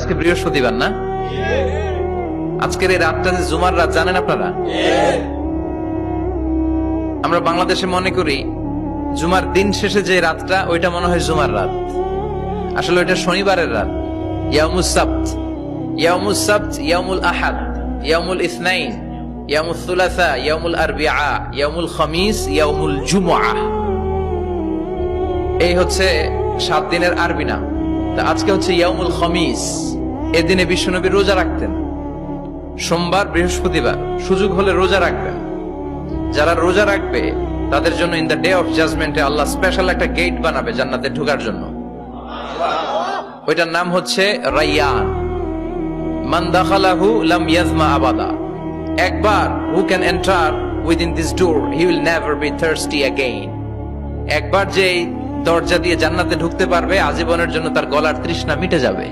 আজকে বৃহস্পতিবার না? আজকের এই রাতটা যে জুমার রাত জানেন আপনারা? আমরা বাংলাদেশে মনে করি জুমার দিন শেষে যে রাতটা ওইটা মনে হয় জুমার রাত, আসলে ওইটা শনিবারের রাত। ইয়াউমুস সাবত, ইয়াউমুস সাবত, ইয়াউমুল আহাদ, ইয়াউমুল ইসনাইন, ইয়াউমুল সুলাসা, ইয়াউমুল আরবিআ, ইয়াউমুল খামিস, ইয়াউমুল জুমআহ। এই হচ্ছে 7 দিনের আরবি নাম। তা আজকে হচ্ছে ইয়াউমুল খামিস। এদিনে বিশ্বনবী রোজা রাখতেন, সোমবার বৃহস্পতিবার সুযোগ হলে রোজা রাখবেন। যারা রোজা রাখবে তাদের জন্য ইন দ্য ডে অফ জাজমেন্টে আল্লাহ স্পেশাল একটা গেট বানাবে জান্নাতে ঢোকার জন্য। ওইটার নাম হচ্ছে রাইয়ান। মান দাখালাহু লাম ইয়াজমা আবাদা। একবার who can enter within this door he will never be thirsty again. একবার যে দরজা দিয়ে জান্নাতে ঢুকতে পারবে আজীবনের জন্য তার গলার তৃষ্ণা মিটে যাবে।